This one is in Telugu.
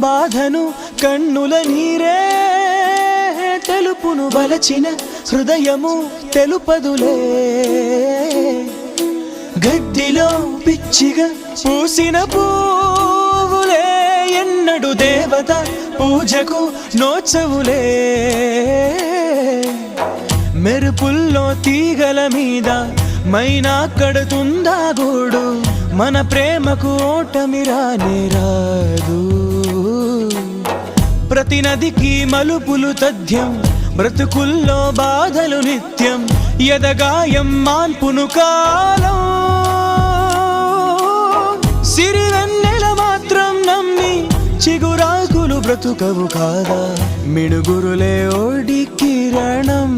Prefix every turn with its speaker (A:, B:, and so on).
A: బాధను కన్నుల నీరే తెలుపును వలచిన హృదయము తెలుపదులే గడ్డిలో పిచ్చిగా పూసిన పువ్వులే ఎన్నడు దేవత పూజకు నోచవులే మెరుపుల్లో తీగల మీద మైనా కడుతుందా గూడు మన ప్రేమకు ఓటమి రానే రాదు ప్రతి నదికి మలుపులు తథ్యం బ్రతుకుల్లో బాధలు నిత్యం ఎదగాయం మాన్పును కాలం సిరివెన్నెల మాత్రం నమ్మి చిగురాకులు బ్రతుకవు కాదా మిడుగురులే ఓడి కిరణం